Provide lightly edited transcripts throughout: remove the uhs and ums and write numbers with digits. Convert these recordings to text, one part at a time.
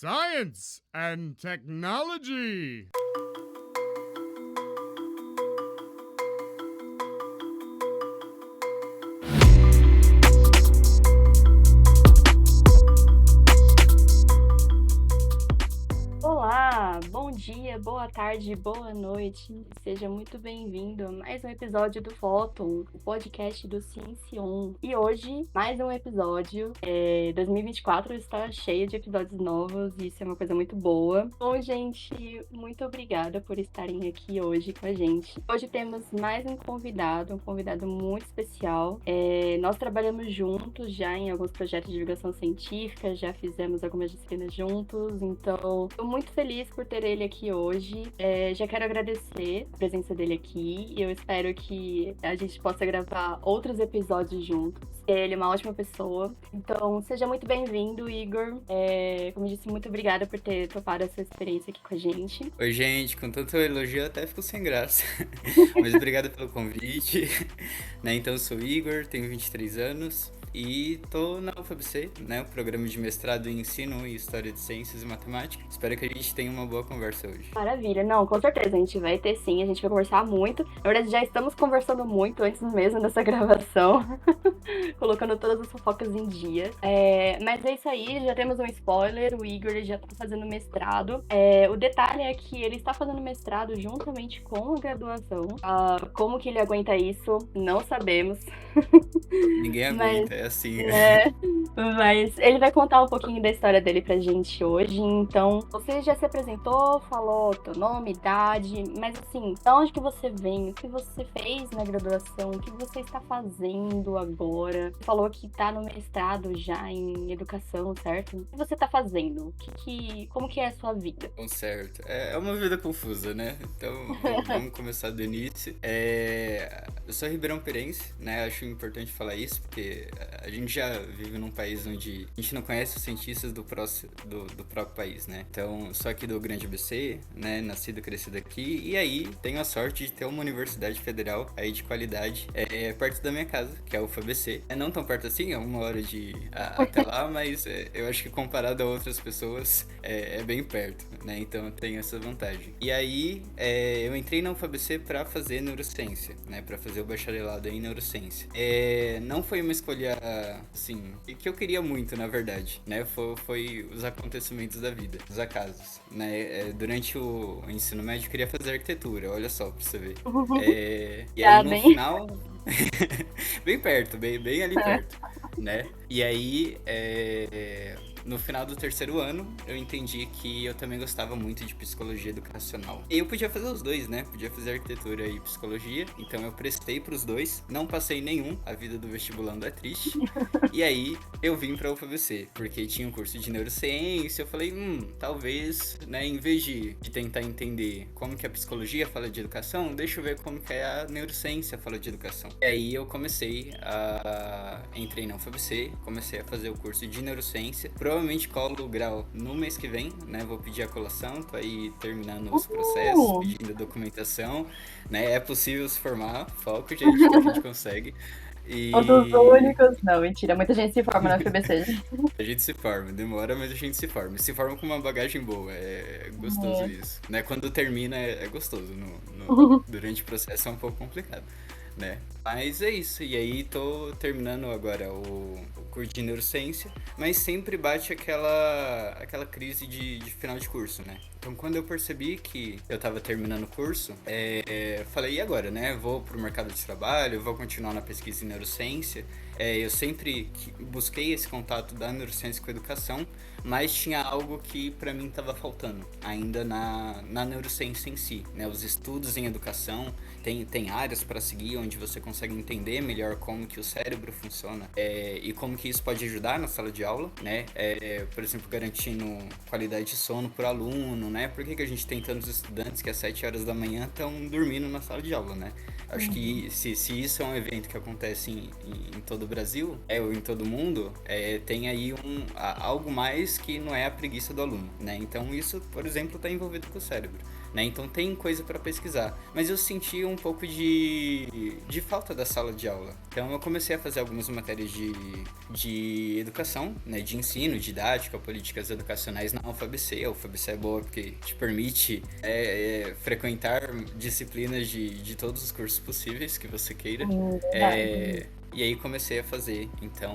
Science and technology. Olá, bom dia, boa tarde, boa noite. Seja muito bem-vindo a mais um episódio do Fóton, o podcast do Ciencion. E hoje, mais um episódio. 2024 está cheio de episódios novos e isso é uma coisa muito boa. Bom, gente, muito obrigada por estarem aqui hoje com a gente. Hoje temos mais um convidado muito especial. Nós trabalhamos juntos já em alguns projetos de divulgação científica, já fizemos algumas disciplinas juntos, então estou muito feliz por ter ele aqui hoje. Já quero agradecer a presença dele aqui e eu espero que a gente possa gravar outros episódios juntos. Ele é uma ótima pessoa, então seja muito bem-vindo, Igor. Como eu disse, muito obrigada por ter topado essa experiência aqui com a gente. Oi, gente, com tanto elogio eu até fico sem graça. Mas obrigado pelo convite. Então, eu sou o Igor, tenho 23 anos e tô na UFABC, o programa de mestrado em Ensino e História de Ciências e Matemática. Espero que a gente tenha uma boa conversa hoje. Maravilha, não, com certeza, a gente vai ter sim, a gente vai conversar muito. Na verdade, já estamos conversando muito antes mesmo dessa gravação, colocando todas as fofocas em dia. Mas é isso aí, já temos um spoiler, o Igor já tá fazendo mestrado. O detalhe é que ele está fazendo mestrado juntamente com a graduação. Como que ele aguenta isso, não sabemos. Ninguém aguenta, é assim. Mas ele vai contar um pouquinho da história dele pra gente hoje. Então, você já se apresentou, falou teu nome, idade, mas assim, de onde que você vem, o que você fez na graduação, o que você está fazendo agora? Você falou que tá no mestrado já em educação, certo? O que você tá fazendo? Como que é a sua vida? Bom, certo. É uma vida confusa, né? Então, vamos começar do início. Eu sou ribeirão-perense, Acho importante falar isso, porque a gente já vive num país onde a gente não conhece os cientistas do próprio país, Então, sou aqui do Grande ABC, Nascido e crescido aqui. E aí, tenho a sorte de ter uma universidade federal aí de qualidade perto da minha casa, que é a UFABC. Não tão perto assim, é 1 hora até lá, mas eu acho que comparado a outras pessoas, é bem perto, Então, eu tenho essa vantagem. E aí, eu entrei na UFABC para fazer neurociência, para fazer o bacharelado em neurociência. Não foi uma escolha, assim, que eu queria muito, na verdade, Foi os acontecimentos da vida, os acasos, Durante o ensino médio, eu queria fazer arquitetura, olha só, pra você ver. E aí, Tá no bem? final... bem perto, bem ali perto, E aí, no final do terceiro ano, eu entendi que eu também gostava muito de psicologia educacional. E eu podia fazer os dois, Podia fazer arquitetura e psicologia. Então eu prestei pros dois. Não passei nenhum. A vida do vestibulando é triste. E aí eu vim pra UFABC, porque tinha um curso de neurociência. Eu falei, talvez, em vez de tentar entender como que a psicologia fala de educação, deixa eu ver como que a neurociência fala de educação. E aí eu entrei na UFABC, comecei a fazer o curso de neurociência. Provavelmente colo o grau no mês que vem, Vou pedir a colação, tô aí terminando os processos, pedindo a documentação, É possível se formar, foco, gente, que a gente consegue. Um dos únicos. Não, mentira, muita gente se forma na FBC. A gente se forma, demora, mas a gente se forma. Se forma com uma bagagem boa, é gostoso isso, Quando termina é gostoso, durante o processo é um pouco complicado, Mas é isso, e aí tô terminando agora o curso de neurociência, mas sempre bate aquela crise de final de curso, Então quando eu percebi que eu tava terminando o curso, falei, e agora, Vou pro mercado de trabalho, vou continuar na pesquisa em neurociência. Eu sempre busquei esse contato da neurociência com a educação, mas tinha algo que pra mim tava faltando ainda na neurociência em si, Os estudos em educação, tem áreas para seguir onde você consegue entender melhor como que o cérebro funciona e como que isso pode ajudar na sala de aula, por exemplo, garantindo qualidade de sono pro aluno, Por que a gente tem tantos estudantes que às 7 horas da manhã estão dormindo na sala de aula, Acho que se isso é um evento que acontece em todo o Brasil, ou em todo mundo, tem aí algo mais que não é a preguiça do aluno, né? Então isso, por exemplo, está envolvido com o cérebro, né? Então tem coisa para pesquisar. Mas eu senti um pouco de falta da sala de aula. Então eu comecei a fazer algumas matérias de educação, né? De ensino, didática, políticas educacionais na UFABC. A UFABC é boa porque te permite frequentar disciplinas de todos os cursos possíveis que você queira. E aí comecei a fazer, então,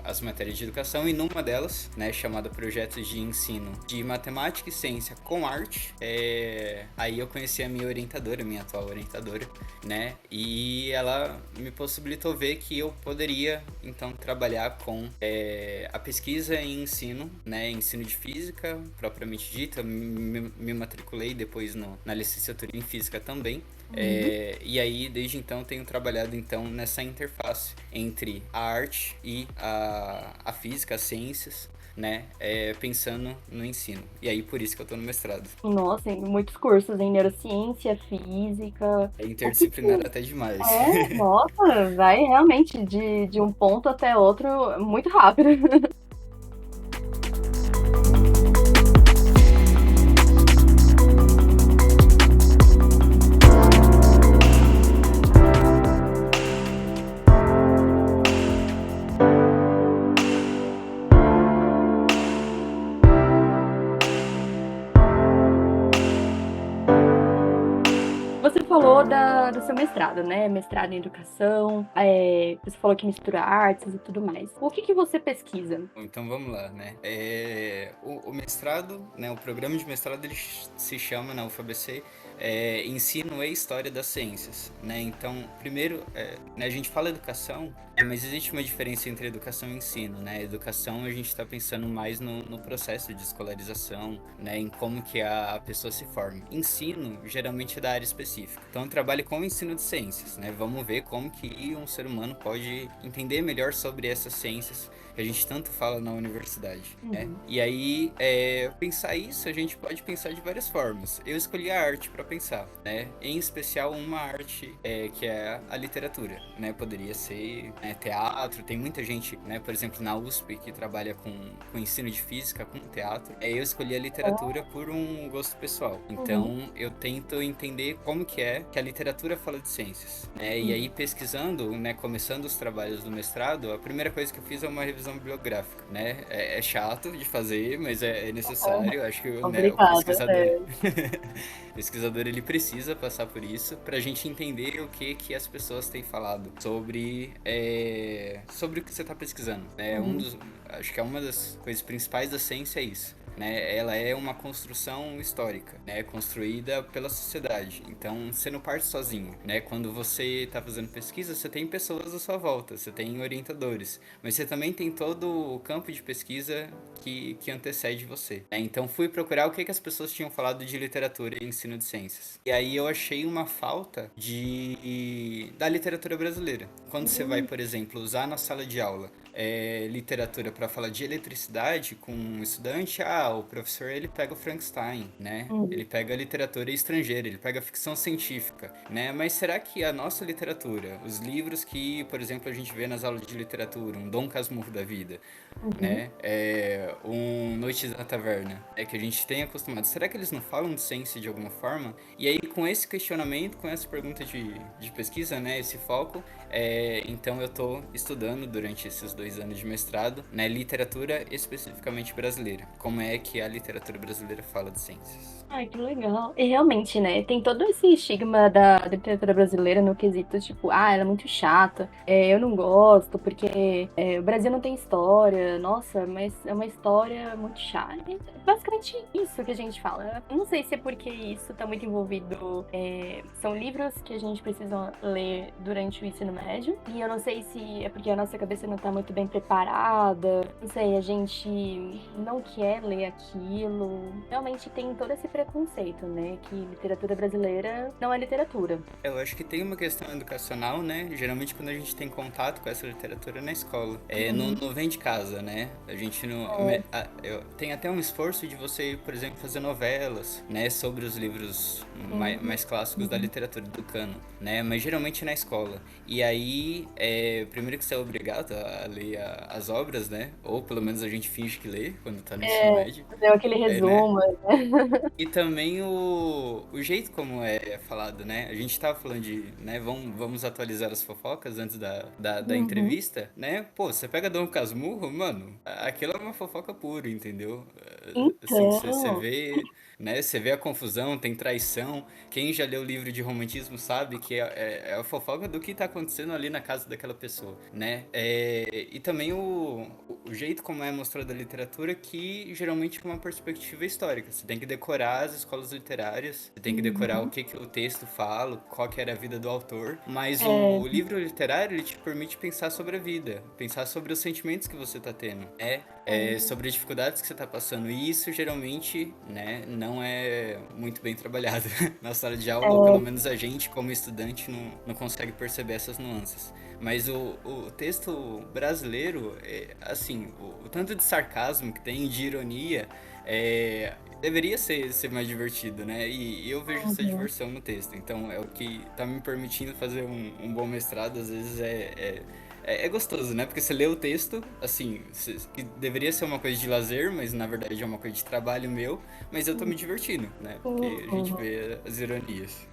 as matérias de educação, e numa delas, né, chamada Projetos de Ensino de Matemática e Ciência com Arte, aí eu conheci a minha orientadora, minha atual orientadora, né, e ela me possibilitou ver que eu poderia, então, trabalhar com a pesquisa em ensino, né, ensino de física, propriamente dita. Eu me matriculei depois na licenciatura em física também. E aí, desde então, tenho trabalhado então nessa interface entre a arte e a física, as ciências, né? Pensando no ensino. E aí, por isso que eu tô no mestrado. Nossa, tem muitos cursos em neurociência, física. É interdisciplinar até demais. Nossa, vai realmente de um ponto até outro muito rápido. Você falou do seu mestrado, né? Mestrado em educação, você falou que mistura artes e tudo mais. O que você pesquisa? Então vamos lá, né? O mestrado, né? O programa de mestrado, ele se chama na UFABC Ensino e História das Ciências, né? Então, primeiro, né, a gente fala educação, mas existe uma diferença entre educação e ensino, né? Educação, a gente está pensando mais no processo de escolarização, né? Em como que a pessoa se forma. Ensino, geralmente, é da área específica. Então, eu trabalho com o ensino de ciências, né? Vamos ver como que um ser humano pode entender melhor sobre essas ciências que a gente tanto fala na universidade, né? E aí, pensar isso, a gente pode pensar de várias formas. Eu escolhi a arte para pensar, né? Em especial uma arte que é a literatura, né? Poderia ser teatro, tem muita gente, né? Por exemplo, na USP, que trabalha com ensino de física, com teatro. Eu escolhi a literatura por um gosto pessoal. Então, eu tento entender como que a literatura fala de ciências, né? E aí, pesquisando, né? Começando os trabalhos do mestrado, a primeira coisa que eu fiz é uma revisão bibliográfica, né? É chato de fazer, mas é necessário. Acho que o pesquisador... O pesquisador, ele precisa passar por isso pra gente entender o que as pessoas têm falado sobre o que você tá pesquisando, né? Acho que é uma das coisas principais da ciência isso, né? Ela é uma construção histórica, né? Construída pela sociedade. Então, você não parte sozinho, né? Quando você está fazendo pesquisa, você tem pessoas à sua volta, você tem orientadores, mas você também tem todo o campo de pesquisa que antecede você, né? Então, fui procurar o que as pessoas tinham falado de literatura e ensino de ciências. E aí eu achei uma falta da literatura brasileira. Quando você vai, por exemplo, usar na sala de aula literatura para falar de eletricidade com um estudante, o professor, ele pega o Frankenstein, né? Ele pega a literatura estrangeira, ele pega a ficção científica, né? Mas será que a nossa literatura, os livros que, por exemplo, a gente vê nas aulas de literatura, um Dom Casmurro da vida, né? Um Noites na Taverna, que a gente tem acostumado, será que eles não falam de ciência de alguma forma? E aí, com esse questionamento, com essa pergunta de pesquisa, né? Esse foco, então eu tô estudando durante esses 2 anos de mestrado, né, literatura especificamente brasileira. Como é que a literatura brasileira fala de ciências? Ai, que legal. E realmente, né, tem todo esse estigma da literatura brasileira no quesito, tipo, ela é muito chata, eu não gosto, porque o Brasil não tem história, nossa, mas é uma história muito chata. É basicamente isso que a gente fala. Eu não sei se é porque isso tá muito envolvido, são livros que a gente precisa ler durante o ensino médio, e eu não sei se é porque a nossa cabeça não tá muito bem preparada, não sei, a gente não quer ler aquilo. Realmente tem todo esse preconceito, né? Que literatura brasileira não é literatura. Eu acho que tem uma questão educacional, né? Geralmente quando a gente tem contato com essa literatura é na escola. Não vem de casa, né? A gente não. Tem até um esforço de você, por exemplo, fazer novelas, né? Sobre os livros mais clássicos da literatura, do cano, né? Mas geralmente é na escola. E aí, primeiro que você é obrigado a ler as obras, né? Ou pelo menos a gente finge que lê quando tá no ensino médio. Deu aquele Né? resumo, né? E também o jeito como é falado, né? A gente tava falando de, né? Vamos atualizar as fofocas antes da entrevista, né? Pô, você pega Dom Casmurro, mano, aquilo é uma fofoca pura, entendeu? Assim, você Então, vê, né? Você vê a confusão, tem traição. Quem já leu o livro de romantismo sabe que é a fofoca do que tá acontecendo ali na casa daquela pessoa, né? E também o jeito como é mostrado a literatura, que geralmente com uma perspectiva histórica. Você tem que decorar as escolas literárias, você tem que decorar o que o texto fala, qual que era a vida do autor, mas o livro literário, ele te permite pensar sobre a vida, pensar sobre os sentimentos que você tá tendo, sobre as dificuldades que você tá passando, e isso geralmente, né, não é muito bem trabalhado na sala de aula, ou pelo menos a gente, como estudante, não consegue perceber essas nuances. Mas o texto brasileiro, assim, o tanto de sarcasmo que tem, de ironia, deveria ser mais divertido, né? E eu vejo essa diversão no texto. Então é o que tá me permitindo fazer um bom mestrado. Às vezes é gostoso, né? Porque você lê o texto, assim, que deveria ser uma coisa de lazer, mas na verdade é uma coisa de trabalho meu, mas eu tô me divertindo, né? Porque a gente vê as ironias.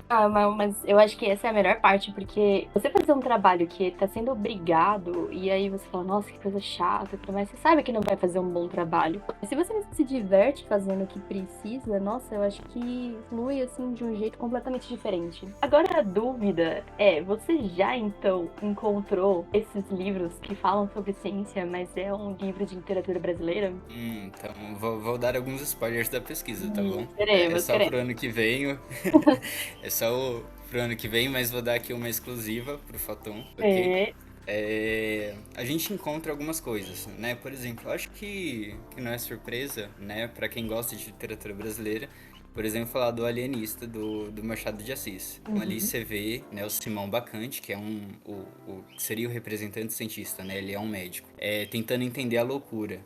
mas eu acho que essa é a melhor parte, porque você fazer um trabalho que tá sendo obrigado, e aí você fala, nossa, que coisa chata, mas você sabe que não vai fazer um bom trabalho. Mas se você se diverte fazendo o que precisa, nossa, eu acho que flui, assim, de um jeito completamente diferente. Agora a dúvida você já, então, encontrou esses livros que falam sobre ciência, mas é um livro de literatura brasileira? Então, vou dar alguns spoilers da pesquisa, tá bom? É Queremos, só queremos. pro ano que vem. É só pro ano que vem, mas vou dar aqui uma exclusiva pro Fatum, ok? É. A gente encontra algumas coisas, né? Por exemplo, eu acho que não é surpresa, né? Pra quem gosta de literatura brasileira, por exemplo, falar do Alienista, do Machado de Assis. Então, ali você vê, né, o Simão Bacante, que é que seria o representante cientista, né? Ele é um médico, tentando entender a loucura.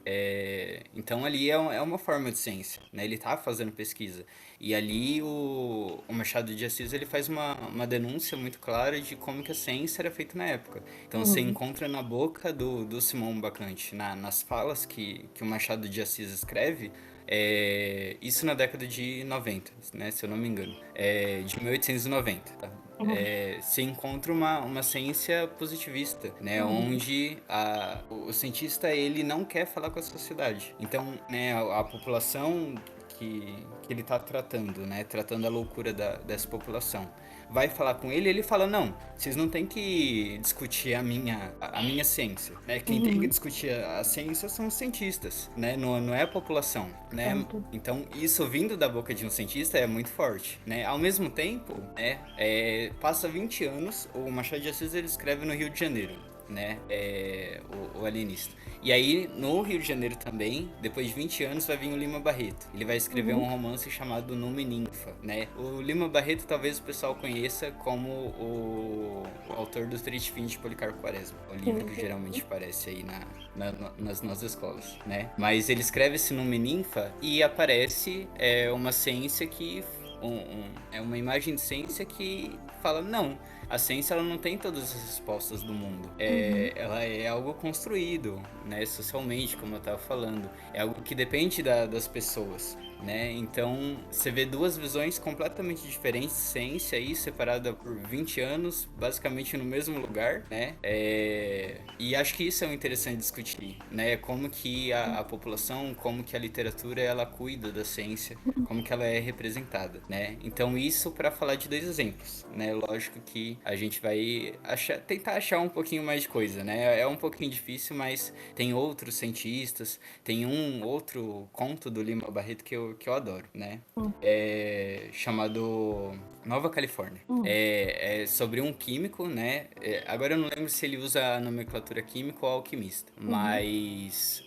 Então, ali é uma forma de ciência, né? Ele tá fazendo pesquisa. E ali o Machado de Assis, ele faz uma denúncia muito clara de como que a ciência era feita na época. Então, você encontra na boca do Simão Bacante, nas falas que o Machado de Assis escreve, isso na década de 90, né, se eu não me engano, de 1890, tá? Se encontra uma ciência positivista, né, onde o cientista, ele não quer falar com a sociedade. Então, né, a população que ele está tratando, né, tratando a loucura dessa população, vai falar com ele, ele fala, não, vocês não têm que discutir a minha ciência, né? Quem tem que discutir a ciência são os cientistas, né? Não é a população, né? Então, isso vindo da boca de um cientista é muito forte, né? Ao mesmo tempo, né, passa 20 anos, o Machado de Assis, ele escreve no Rio de Janeiro, né, o Alienista. E aí, no Rio de Janeiro também, depois de 20 anos, vai vir o Lima Barreto. Ele vai escrever um romance chamado Nume Ninfa, né? O Lima Barreto, talvez o pessoal conheça como o autor do Triste Fim de Policarpo Quaresma, o livro que geralmente aparece aí nas nossas escolas, né? Mas ele escreve esse Nume Ninfa e aparece uma ciência que... é uma imagem de ciência que fala, não, a ciência, ela não tem todas as respostas do mundo. Ela é algo construído, né, socialmente, como eu estava falando. É algo que depende das pessoas, né? Então, você vê duas visões completamente diferentes de ciência aí, separada por 20 anos, basicamente no mesmo lugar, né? E acho que isso é o interessante de discutir, né? Como que a população, como que a literatura, ela cuida da ciência, como que ela é representada, né? Então, isso para falar de dois exemplos, né? Lógico que que a gente vai tentar achar um pouquinho mais de coisa, né? É um pouquinho difícil, mas tem outros cientistas, tem um outro conto do Lima Barreto que eu adoro, né? Hum, Chamado Nova Califórnia. hum, É sobre um químico, né? Agora eu não lembro se ele usa a nomenclatura químico ou alquimista, uhum. mas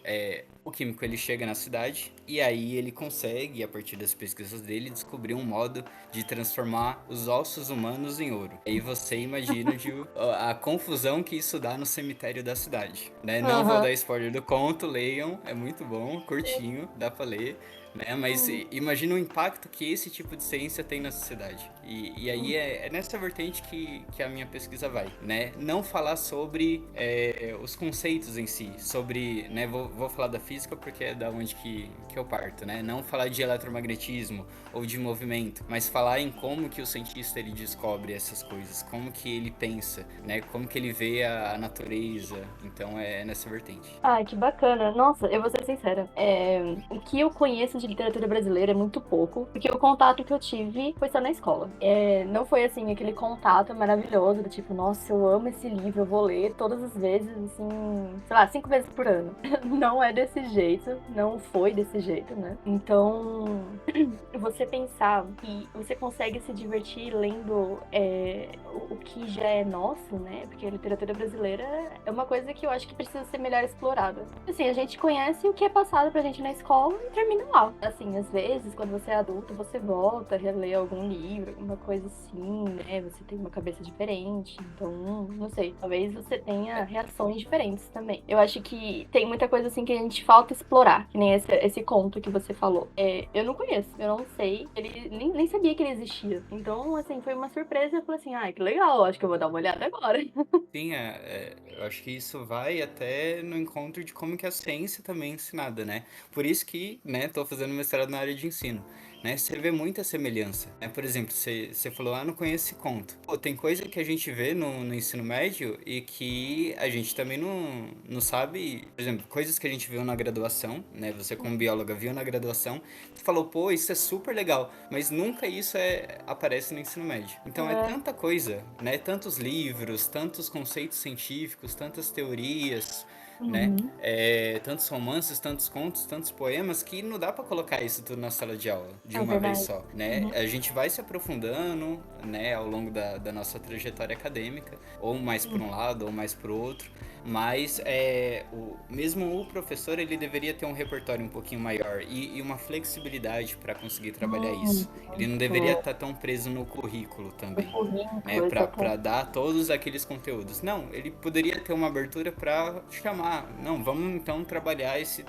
o químico ele chega na cidade e aí ele consegue, a partir das pesquisas dele, descobrir um modo de transformar os ossos humanos em ouro. Aí você imagina a confusão que isso dá no cemitério da cidade, né? Não vou Aham. dar spoiler do conto, leiam, é muito bom, curtinho, dá pra ler. Né? Mas Hum, imagina o impacto que esse tipo de ciência tem na sociedade. E aí hum. é nessa vertente que a minha pesquisa vai, né? Não falar sobre os conceitos em si, sobre, né? Vou falar da física porque é da onde que eu parto, né? Não falar de eletromagnetismo ou de movimento, mas falar em como que o cientista ele descobre essas coisas, como que ele pensa, né? Como que ele vê a natureza. Então é nessa vertente. Ai, que bacana. Nossa, eu vou ser sincera. O que eu conheço de literatura brasileira é muito pouco, porque o contato que eu tive foi só na escola. Não foi assim, aquele contato maravilhoso do tipo, nossa, eu amo esse livro, eu vou ler todas as vezes, assim, sei lá, 5 vezes por ano. Não é desse jeito, não foi desse jeito, né? Então, você pensar que você consegue se divertir lendo o que já é nosso, né? Porque a literatura brasileira é uma coisa que eu acho que precisa ser melhor explorada. Assim, a gente conhece o que é passado pra gente na escola e termina lá. Assim, às vezes, quando você é adulto, você volta a reler algum livro, alguma coisa assim, né? Você tem uma cabeça diferente, então, não sei. Talvez você tenha reações diferentes também. Eu acho que tem muita coisa assim que a gente falta explorar, que nem esse conto que você falou. Eu não conheço, eu não sei, ele nem sabia que ele existia. Então, assim, foi uma surpresa. Eu falei assim, ai, que legal, acho que eu vou dar uma olhada agora. Sim, eu acho que isso vai até no encontro de como que a ciência também é ensinada, né? Por isso que, né, tô fazendo mestrado na área de ensino, né? Você vê muita semelhança, né? Por exemplo, você falou, não conheço esse conto. Pô, tem coisa que a gente vê no ensino médio e que a gente também não sabe, por exemplo, coisas que a gente viu na graduação, né? Você como bióloga viu na graduação, você falou, pô, isso é super legal, mas nunca isso aparece no ensino médio. Então é É, tanta coisa, né? Tantos livros, tantos conceitos científicos, tantas teorias, né? uhum, Tantos romances, tantos contos, tantos poemas que não dá pra colocar isso tudo na sala de aula de é uma vez verdade. só, né? Uhum, A gente vai se aprofundando, né, ao longo da nossa trajetória acadêmica, ou mais para uhum, um lado, ou mais para o outro. Mas mesmo o professor ele deveria ter um repertório um pouquinho maior e uma flexibilidade para conseguir trabalhar isso. Ele não deveria muito. estar tão preso no currículo O também, né, currículo, para exatamente. dar todos aqueles conteúdos. Não, ele poderia ter uma abertura para chamar, não, vamos então trabalhar esse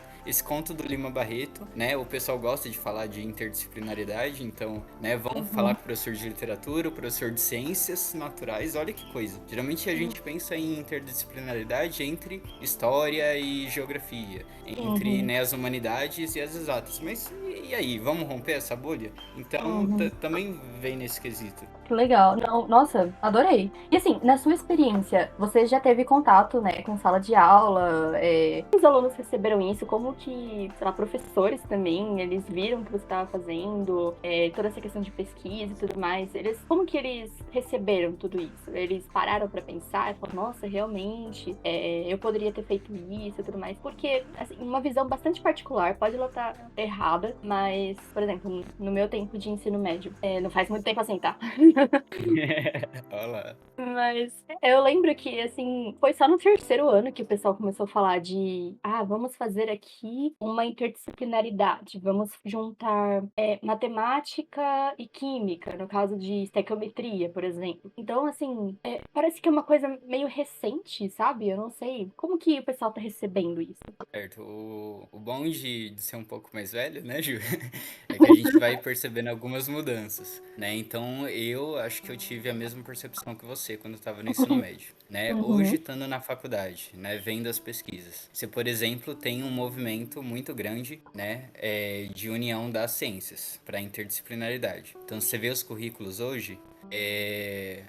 conto do Lima Barreto, né? O pessoal gosta de falar de interdisciplinaridade, então, né, vamos falar Uhum, com o professor de literatura, o professor de ciências naturais, olha que coisa. Geralmente a gente pensa em interdisciplinaridade entre história e geografia, entre, uhum, né, as humanidades e as exatas. Mas e aí, vamos romper essa bolha? Então, uhum. também vem nesse quesito. Que legal. Não, nossa, adorei. E assim, na sua experiência, você já teve contato, né, com sala de aula? Como os alunos receberam isso? Como que, sei lá, professores também, eles viram o que você estava fazendo, toda essa questão de pesquisa e tudo mais. Como que eles receberam tudo isso? Eles pararam para pensar e falaram, nossa, realmente, eu poderia ter feito isso e tudo mais. Porque, assim, uma visão bastante particular, pode ela estar errada, mas, por exemplo, no meu tempo de ensino médio, não faz muito tempo assim, tá? Olha lá. Mas eu lembro que, assim, foi só no terceiro ano que o pessoal começou a falar de, vamos fazer aqui uma interdisciplinaridade, vamos juntar matemática e química, no caso de estequiometria, por exemplo. Então, assim, parece que é uma coisa meio recente, sabe? Eu não sei. Como que o pessoal tá recebendo isso? Certo, o bom de ser um pouco mais velho, né, Ju? É que a gente vai percebendo algumas mudanças, né? Então eu acho que eu tive a mesma percepção que você quando eu estava no ensino médio, né? Hoje, Uhum, estando na faculdade, né, vendo as pesquisas. Você, por exemplo, tem um movimento muito grande, né, de união das ciências para interdisciplinaridade. Então você vê os currículos hoje,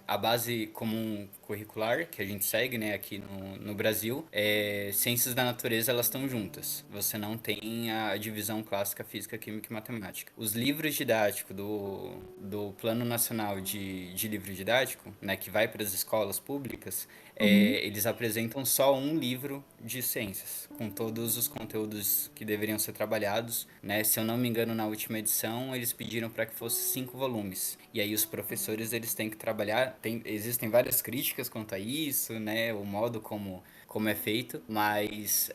a base comum curricular que a gente segue, né, aqui no Brasil, ciências da natureza, elas estão juntas. Você não tem a divisão clássica física, química e matemática. Os livros didáticos do Plano Nacional de Livro Didático, né, que vai para as escolas públicas, eles apresentam só um livro de ciências, com todos os conteúdos que deveriam ser trabalhados, né? Se eu não me engano, na última edição, eles pediram para que fosse 5 volumes. E aí os professores, eles têm que trabalhar, existem várias críticas quanto a isso, né? O modo como é feito, mas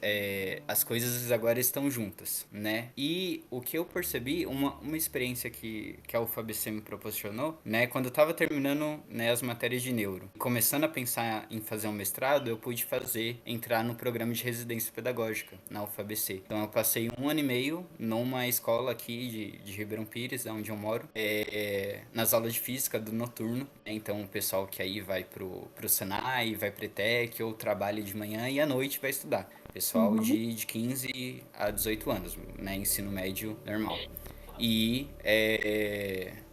as coisas agora estão juntas, né? E o que eu percebi, uma experiência que a UFABC me proporcionou, né? Quando eu estava terminando, né, as matérias de neuro, começando a pensar em fazer um mestrado, eu pude entrar no programa de residência pedagógica na UFABC. Então eu passei 1 ano e meio numa escola aqui de Ribeirão Pires, onde eu moro, nas aulas de física do noturno, né? Então o pessoal que aí vai pro Senai, vai pro ETEC, ou trabalha de manhã e à noite vai estudar. Pessoal de 15 a 18 anos, né? Ensino médio normal. E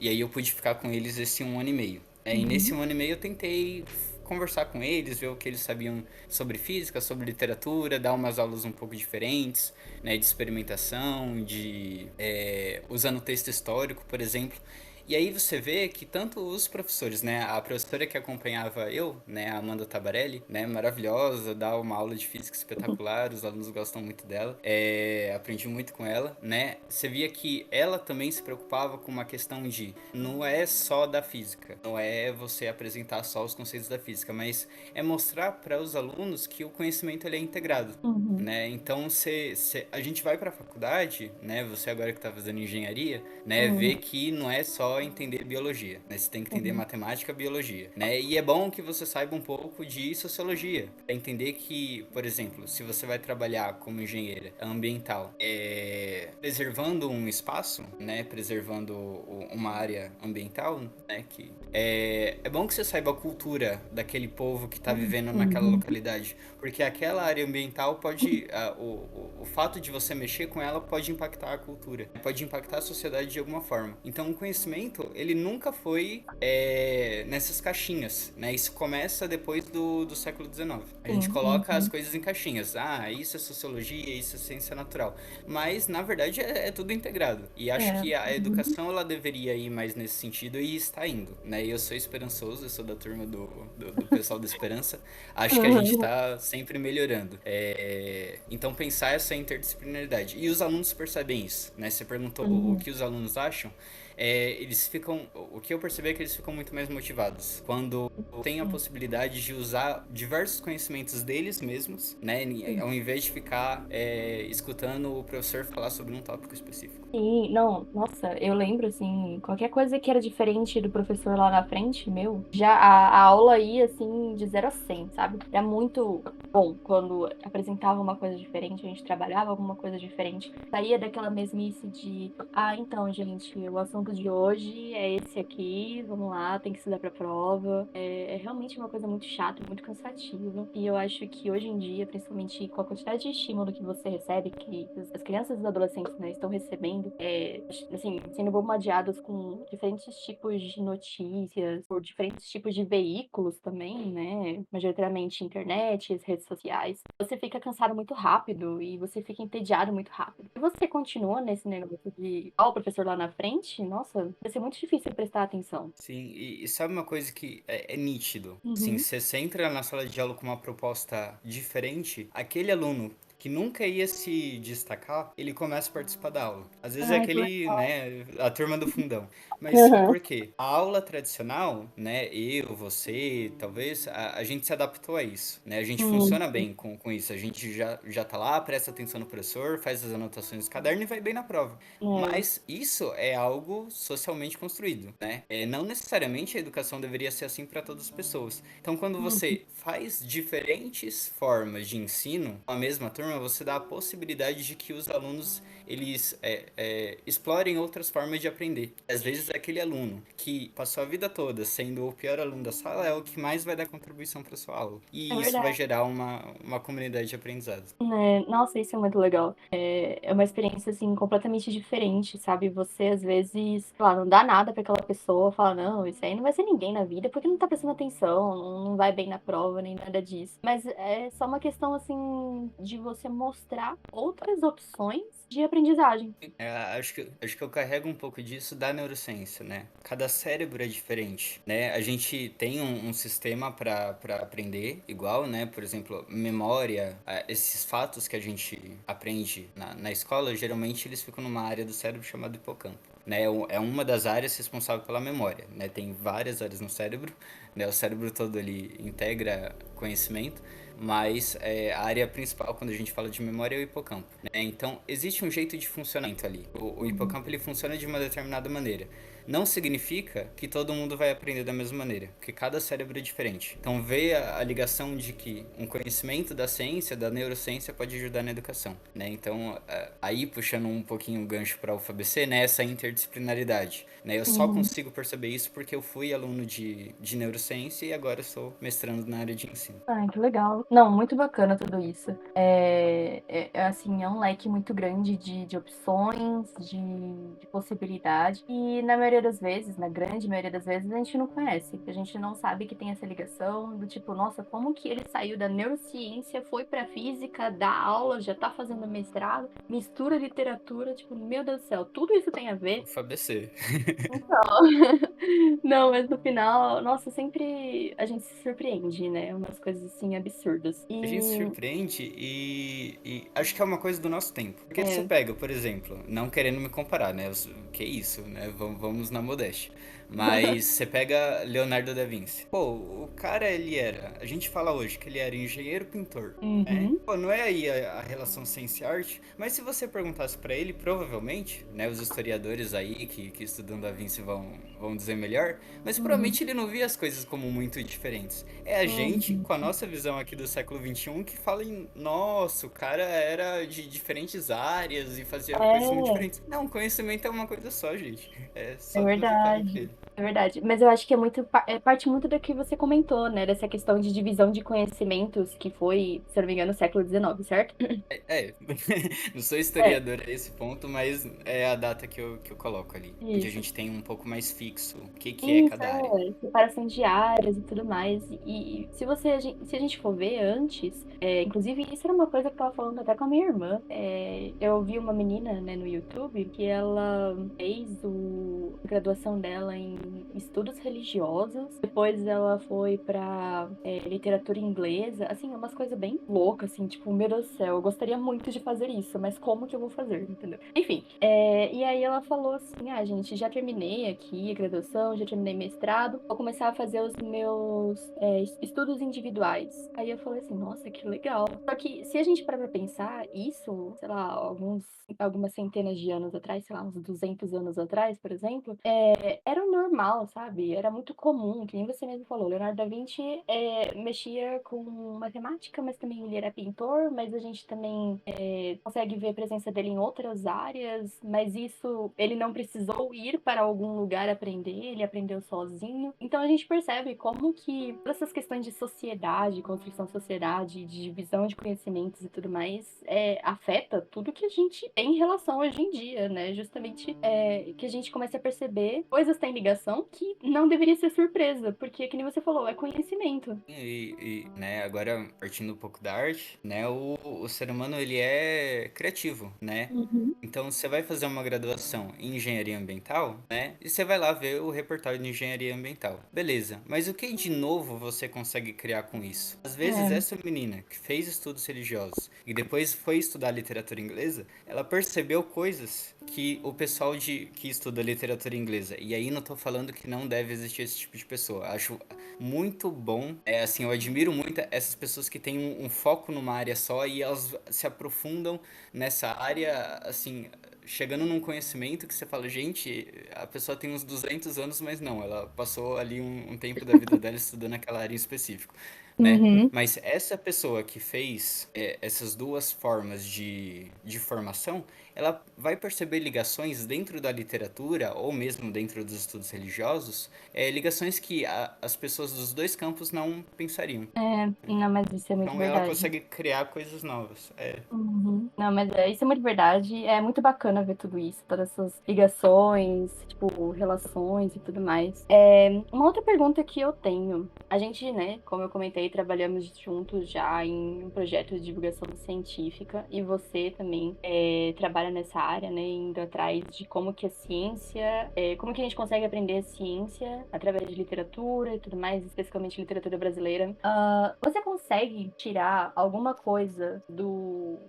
aí eu pude ficar com eles esse 1 ano e meio. E nesse 1 ano e meio eu tentei conversar com eles, ver o que eles sabiam sobre física, sobre literatura, dar umas aulas um pouco diferentes, né, de experimentação, usando texto histórico, por exemplo. E aí você vê que tanto os professores, né, a professora que acompanhava eu, né, a Amanda Tabarelli, né, maravilhosa, dá uma aula de física espetacular, os alunos gostam muito dela, aprendi muito com ela, né, você via que ela também se preocupava com uma questão de, não é só da física, não é você apresentar só os conceitos da física, mas é mostrar para os alunos que o conhecimento ele é integrado. Né? Então, a gente vai para a faculdade, né? Você agora que está fazendo engenharia, né? Vê que não é só entender biologia, né? Você tem que entender matemática, biologia, né? E é bom que você saiba um pouco de sociologia, para entender que, por exemplo, se você vai trabalhar como engenheira ambiental, preservando um espaço, né? Preservando uma área ambiental, né? É bom que você saiba a cultura daquele povo que está vivendo naquela localidade, porque aquela área ambiental o fato de você mexer com ela pode impactar a cultura, pode impactar a sociedade de alguma forma. Então o conhecimento, ele nunca foi nessas caixinhas, né? Isso começa depois do século XIX. A gente coloca as coisas em caixinhas. Ah, isso é sociologia, isso é ciência natural. Mas, na verdade, é tudo integrado. E acho que a educação, ela deveria ir mais nesse sentido e está indo, né? E eu sou esperançoso, eu sou da turma do pessoal da Esperança. Acho que a gente está sempre melhorando. Então, pensar essa interdisciplinaridade. E os alunos percebem isso, né? Você perguntou o que os alunos acham. O que eu percebi é que eles ficam muito mais motivados quando tem a possibilidade de usar diversos conhecimentos deles mesmos, né? Ao invés de ficar escutando o professor falar sobre um tópico específico. Sim, não, nossa, eu lembro, assim, qualquer coisa que era diferente do professor lá na frente, meu, já a aula ia, assim, de 0 a 100, sabe? Era muito bom quando apresentava uma coisa diferente, a gente trabalhava alguma coisa diferente, saía daquela mesmice de, então, gente, o assunto de hoje é esse aqui, vamos lá, tem que estudar pra prova. É realmente uma coisa muito chata, muito cansativa, e eu acho que hoje em dia, principalmente com a quantidade de estímulo que você recebe, que as crianças e os adolescentes, né, estão recebendo, assim, sendo bombardeados com diferentes tipos de notícias, por diferentes tipos de veículos também, né? Majoritariamente internet, redes sociais. Você fica cansado muito rápido e você fica entediado muito rápido. Se você continua nesse negócio de o professor lá na frente, nossa, vai ser muito difícil prestar atenção. Sim, e sabe uma coisa que é nítido? Sim, Uhum. você entra na sala de aula com uma proposta diferente, aquele aluno que nunca ia se destacar, ele começa a participar da aula. Às vezes é Ai, que aquele, legal. né, a turma do fundão. Mas Uhum. por quê? A aula tradicional, né, eu, você, talvez, a gente se adaptou a isso, né? A gente funciona Uhum. bem com isso. A gente já tá lá, presta atenção no professor, faz as anotações do caderno e vai bem na prova. É. Mas isso é algo socialmente construído, né? Não necessariamente a educação deveria ser assim para todas as pessoas. Então, quando Uhum. você faz diferentes formas de ensino com a mesma turma, forma, você dá a possibilidade de que os alunos eles explorem outras formas de aprender. Às vezes, aquele aluno que passou a vida toda sendo o pior aluno da sala é o que mais vai dar contribuição para sua aula. É E isso vai verdade. gerar uma comunidade de aprendizado. Nossa, isso é muito legal. É uma experiência, assim, completamente diferente, sabe? Você, às vezes, sei lá, não dá nada pra aquela pessoa, fala, não, isso aí não vai ser ninguém na vida, porque não tá prestando atenção, não vai bem na prova, nem nada disso. Mas é só uma questão, assim, de você mostrar outras opções de aprendizagem. Acho que eu carrego um pouco disso da neurociência, né? Cada cérebro é diferente, né? A gente tem um sistema para aprender igual, né? Por exemplo, memória, esses fatos que a gente aprende na escola, geralmente eles ficam numa área do cérebro chamada hipocampo. Né, é uma das áreas responsável pela memória, né? Tem várias áreas no cérebro, né? O cérebro todo ele integra conhecimento, mas a área principal quando a gente fala de memória é o hipocampo, né? Então existe um jeito de funcionamento ali. O Uhum. hipocampo ele funciona de uma determinada maneira. Não significa que todo mundo vai aprender da mesma maneira, porque cada cérebro é diferente. Então vê a ligação de que um conhecimento da ciência, da neurociência, pode ajudar na educação, né? Então aí puxando um pouquinho o gancho para a UFABC, né? Essa interdisciplinaridade, né? Eu só Uhum. consigo perceber isso porque eu fui aluno de neurociência e agora sou mestrando na área de ensino. Ai, que legal. Não, muito bacana tudo isso. Assim, é um leque muito grande de opções, de possibilidade. E na maioria das vezes, na grande maioria das vezes, a gente não conhece. A gente não sabe que tem essa ligação do tipo, nossa, como que ele saiu da neurociência, foi pra física, dá aula, já tá fazendo mestrado, mistura literatura, tipo, meu Deus do céu, tudo isso tem a ver. UFABC. Então, não, mas no final, nossa, sempre a gente se surpreende, né? Umas coisas assim absurdas. A gente se E surpreende e acho que é uma coisa do nosso tempo. Porque você é, pega, por exemplo, não querendo me comparar, né? Que isso, né? Vamos na modéstia. Mas você pega Leonardo da Vinci. Pô, o cara, ele era. A gente fala hoje que ele era engenheiro pintor, né? uhum, Pô, não é aí a relação ciência e arte, mas se você perguntasse pra ele, provavelmente, né? Os historiadores aí que estudam Da Vinci vão dizer melhor, mas uhum, provavelmente ele não via as coisas como muito diferentes. É a gente, uhum. com a nossa visão aqui do século XXI, que fala em, nossa, o cara era de diferentes áreas e fazia coisas muito É, diferentes. Não, conhecimento é uma coisa só, gente. É é só trajetória verdade. dele. É verdade. Mas eu acho que é muito, parte muito do que você comentou, né? Dessa questão de divisão de conhecimentos, que foi, se eu não me engano, século XIX, certo? Não sou É, historiador a esse ponto, mas é a data que eu coloco ali. Onde a isso. gente tem um pouco mais fixo o que é Isso, cada área. separação de áreas e tudo mais. E se se a gente for ver antes, inclusive isso era uma coisa que eu tava falando até com a minha irmã. Eu vi uma menina, né, no YouTube que ela fez a graduação dela em estudos religiosos. Depois ela foi pra literatura inglesa. Assim, é umas coisas bem loucas, assim, tipo, meu Deus do céu, eu gostaria muito de fazer isso, mas como que eu vou fazer, entendeu? Enfim, e aí ela falou assim: ah, gente, já terminei aqui a graduação, já terminei mestrado, vou começar a fazer os meus estudos individuais. Aí eu falei assim: nossa, que legal. Só que se a gente parar pra pensar, isso, sei lá, algumas centenas de anos atrás, sei lá, uns 200 anos atrás, por exemplo, era o normal, sabe? Era muito comum, que nem você mesmo falou. Leonardo da Vinci mexia com matemática, mas também ele era pintor, mas a gente também consegue ver a presença dele em outras áreas, mas isso ele não precisou ir para algum lugar aprender, ele aprendeu sozinho. Então a gente percebe como que todas essas questões de sociedade, construção de sociedade, de divisão de conhecimentos e tudo mais, afeta tudo que a gente tem em relação hoje em dia, né? Justamente que a gente começa a perceber coisas têm ligação que não deveria ser surpresa, porque, que nem você falou, é conhecimento. Né, agora partindo um pouco da arte, né, o ser humano ele é criativo, né? Uhum. Então você vai fazer uma graduação em engenharia ambiental, né? E você vai lá ver o repertório de engenharia ambiental. Beleza, mas o que de novo você consegue criar com isso? Às vezes É, essa menina que fez estudos religiosos e depois foi estudar literatura inglesa, ela percebeu coisas que o pessoal que estuda literatura inglesa, e aí não tô falando que não deve existir esse tipo de pessoa. Acho muito bom. Assim, eu admiro muito essas pessoas que têm um foco numa área só e elas se aprofundam nessa área, assim, chegando num conhecimento que você fala, gente, a pessoa tem uns 200 anos, mas não, ela passou ali um tempo da vida dela estudando aquela área em específico. né? Uhum. Mas essa pessoa que fez essas duas formas de formação, ela vai perceber ligações dentro da literatura ou mesmo dentro dos estudos religiosos, ligações que as pessoas dos dois campos não pensariam. É, não, mas isso é muito Então ela verdade. consegue criar coisas novas. Uhum. Não, mas isso é muito verdade. É muito bacana ver tudo isso, todas essas ligações, tipo, relações e tudo mais. Uma outra pergunta que eu tenho. A gente, né, como eu comentei, trabalhamos juntos já em um projeto de divulgação científica e você também trabalha nessa área, né, indo atrás de como que a ciência, como que a gente consegue aprender a ciência através de literatura e tudo mais, especificamente literatura brasileira. Você consegue tirar alguma coisa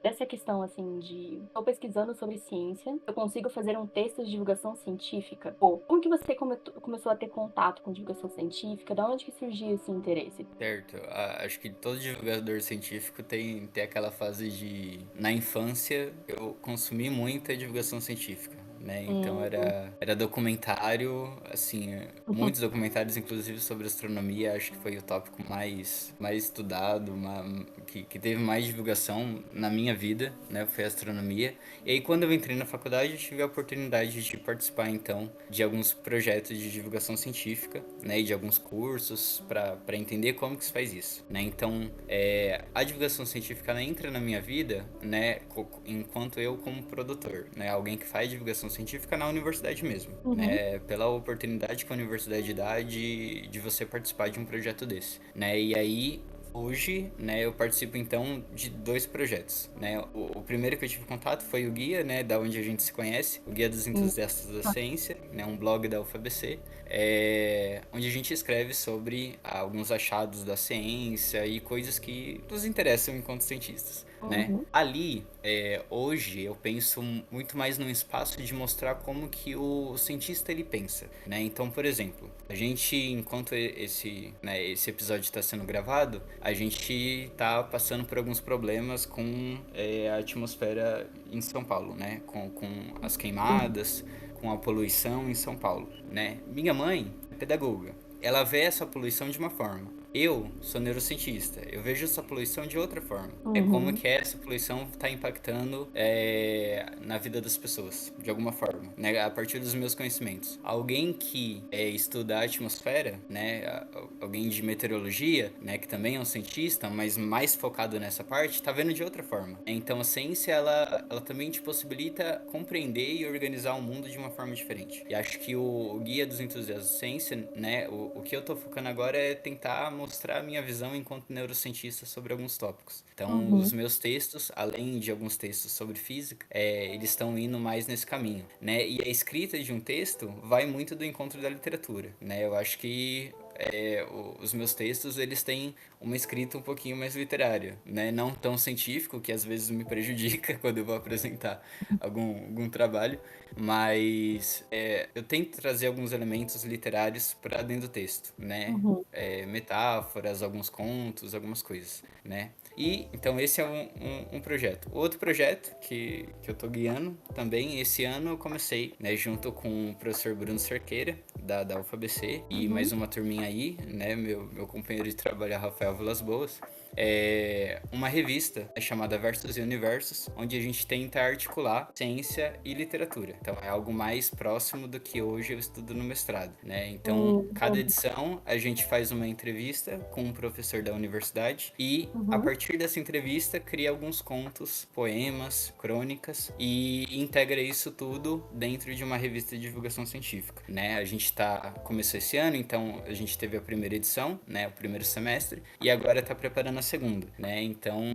dessa questão assim de estou pesquisando sobre ciência, eu consigo fazer um texto de divulgação científica? Pô, como que você começou a ter contato com divulgação científica? Da onde que surgiu esse interesse? Certo. Acho que todo divulgador científico tem aquela fase de... Na infância, eu consumi muita divulgação científica, né? Então Uhum. era documentário, assim, muitos documentários, inclusive sobre astronomia, acho que foi o tópico mais estudado, que teve mais divulgação na minha vida, né? Foi a astronomia. E aí, quando eu entrei na faculdade, eu tive a oportunidade de participar, então, de alguns projetos de divulgação científica, né? E de alguns cursos para entender como que se faz isso, né? Então, a divulgação científica ela entra na minha vida, né? Enquanto eu como produtor, né? Alguém que faz divulgação científica na universidade mesmo, Uhum. né? Pela oportunidade que a universidade dá de você participar de um projeto desse, né? E aí hoje, né, eu participo então de dois projetos, né? O primeiro que eu tive contato foi o Guia, né, da onde a gente se conhece, o Guia dos Uhum. Entusiastas da Ciência, né, um blog da UFABC, onde a gente escreve sobre alguns achados da ciência e coisas que nos interessam enquanto cientistas, né? Uhum. Ali, hoje, eu penso muito mais num espaço de mostrar como que o cientista ele pensa, né? Então, por exemplo, a gente, enquanto esse episódio está sendo gravado, a gente tá passando por alguns problemas com a atmosfera em São Paulo, né? Com as queimadas, com a poluição em São Paulo, né? Minha mãe é pedagoga. Ela vê essa poluição de uma forma. Eu sou neurocientista. Eu vejo essa poluição de outra forma. É como Uhum. que essa poluição está impactando na vida das pessoas, de alguma forma, né? A partir dos meus conhecimentos. Alguém que estuda a atmosfera, né? Alguém de meteorologia, né? Que também é um cientista, mas mais focado nessa parte, está vendo de outra forma. Então a ciência, ela também te possibilita compreender e organizar o mundo de uma forma diferente. E acho que o Guia dos Entusiastas da Ciência, né? O que eu tô focando agora é tentar mostrar a minha visão enquanto neurocientista sobre alguns tópicos. Então, os Uhum. meus textos, além de alguns textos sobre física, eles estão indo mais nesse caminho, né? E a escrita de um texto vai muito do encontro da literatura, né? Eu acho que os meus textos eles têm uma escrita um pouquinho mais literária, né? Não tão científico, que às vezes me prejudica quando eu vou apresentar algum trabalho, mas eu tento trazer alguns elementos literários para dentro do texto, né? Uhum. Metáforas, alguns contos, algumas coisas, né? E então esse é um projeto. Outro projeto que eu tô guiando também, esse ano eu comecei, né, junto com o professor Bruno Cerqueira, da UFABC, e mais Uhum. uma turminha aí, né, meu companheiro de trabalho, Rafael Vilas Boas, uma revista chamada Versos e Universos, onde a gente tenta articular ciência e literatura. Então é algo mais próximo do que hoje eu estudo no mestrado, né? Então, cada Uhum. edição a gente faz uma entrevista com um professor da universidade e a Uhum. partir dessa entrevista cria alguns contos, poemas, crônicas e integra isso tudo dentro de uma revista de divulgação científica, né? A gente começou esse ano, então a gente teve a primeira edição, né, o primeiro semestre, e agora está preparando a segunda, né? Então,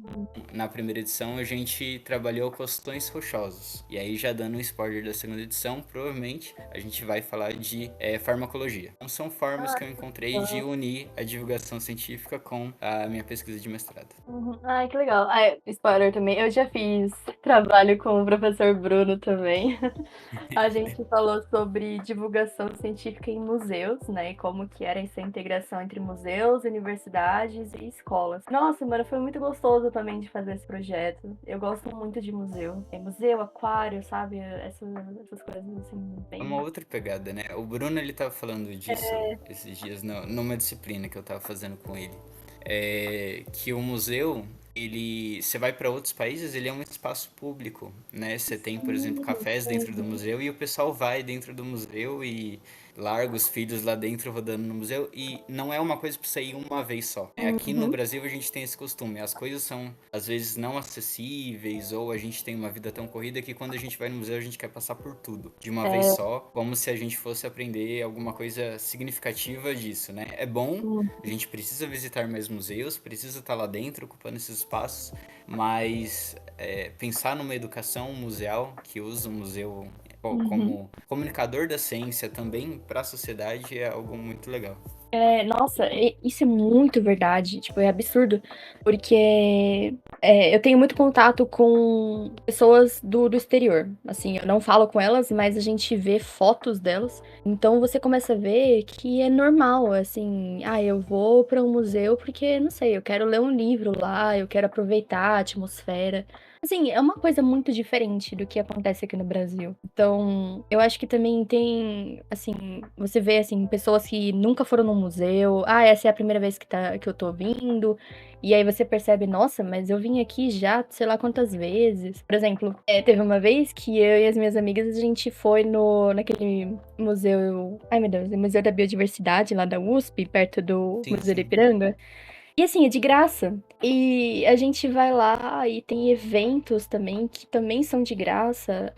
na primeira edição a gente trabalhou questões rochosos. E aí, já dando um spoiler da segunda edição, provavelmente a gente vai falar de farmacologia. Então, são formas Ah, que eu encontrei de unir a divulgação científica com a minha pesquisa de mestrado. uhum. Ai, que legal. Ai, spoiler também. Eu já fiz trabalho com o professor Bruno também. A gente falou sobre divulgação científica em museus, né? E como que era essa integração entre museus, universidades e escolas. Nossa, mano, foi muito gostoso também de fazer esse projeto. Eu gosto muito de museu. É museu, aquário, sabe? Essas coisas assim, É uma bem. outra pegada, né? O Bruno, ele tava falando disso esses dias numa disciplina que eu tava fazendo com ele. que o museu, você vai para outros países, ele é um espaço público, né? Você tem, por exemplo, cafés dentro do museu e o pessoal vai dentro do museu e larga os filhos lá dentro rodando no museu e não é uma coisa para você ir uma vez só. Aqui no Uhum. Brasil a gente tem esse costume, as coisas são às vezes não acessíveis ou a gente tem uma vida tão corrida que quando a gente vai no museu a gente quer passar por tudo de uma vez É, só, como se a gente fosse aprender alguma coisa significativa disso, né? É bom, hum, a gente precisa visitar mais museus, precisa estar lá dentro ocupando esses espaços, mas pensar numa educação museal que usa o museu uhum. como comunicador da ciência também para a sociedade é algo muito legal. Nossa, isso é muito verdade, tipo, é absurdo, porque eu tenho muito contato com pessoas do exterior, assim, eu não falo com elas, mas a gente vê fotos delas, então você começa a ver que é normal, assim, eu vou para um museu porque, não sei, eu quero ler um livro lá, eu quero aproveitar a atmosfera. Assim, é uma coisa muito diferente do que acontece aqui no Brasil. Então, eu acho que também tem, assim, você vê, assim, pessoas que nunca foram num museu. Essa é a primeira vez que eu tô vindo. E aí você percebe, nossa, mas eu vim aqui já, sei lá quantas vezes. Por exemplo, teve uma vez que eu e as minhas amigas, a gente foi naquele museu, ai meu Deus, o Museu da Biodiversidade lá da USP, perto do Sim, Museu do sim. Ipiranga. E assim, é de graça. E a gente vai lá e tem eventos também que também são de graça.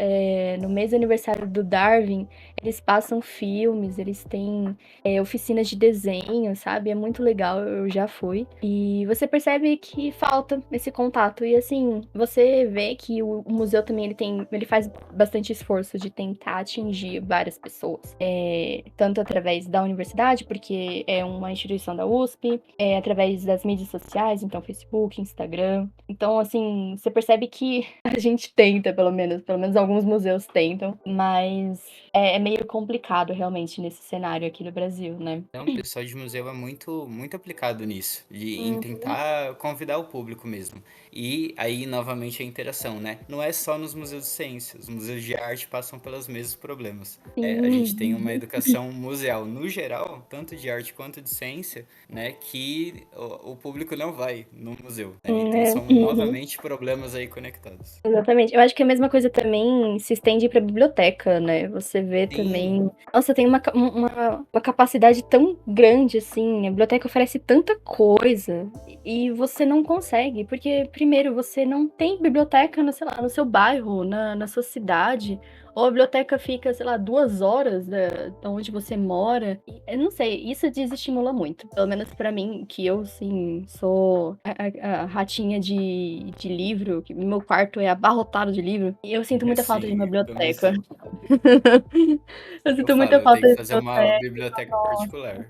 No mês do aniversário do Darwin, eles passam filmes, eles têm oficinas de desenho, sabe? É muito legal, eu já fui. E você percebe que falta esse contato. E assim, você vê que o museu também ele faz bastante esforço de tentar atingir várias pessoas. Tanto através da universidade, porque é uma instituição da USP, através das mídias sociais, então Facebook, Instagram. Então, assim, você percebe que a gente tenta, pelo menos alguns museus tentam, mas é meio complicado realmente nesse cenário aqui no Brasil, né? Então, o pessoal de museu é muito, muito aplicado nisso, em Uhum. tentar convidar o público mesmo. E aí, novamente, a interação, né? Não é só nos museus de ciência, os museus de arte passam pelos mesmos problemas. A gente tem uma Sim. educação museal, no geral, tanto de arte quanto de ciência, né? Que o público não vai no museu, né? Então, são Uhum. novamente problemas aí conectados. Exatamente. Eu acho que a mesma coisa também se estende para a biblioteca, né? Você vê Sim, também. Nossa, tem uma capacidade tão grande, assim. A biblioteca oferece tanta coisa e você não consegue, porque, primeiro, você não tem biblioteca, no, sei lá, no seu bairro, na sua cidade. Ou a biblioteca fica, sei lá, 2 horas da onde você mora. Eu não sei, isso desestimula muito. Pelo menos pra mim, que eu, sim, sou a ratinha de livro, que meu quarto é abarrotado de livro. E eu sinto muita falta de uma assim, eu também biblioteca. sou. Eu Eu sinto falo, muita eu tenho falta que de fazer uma biblioteca. biblioteca particular.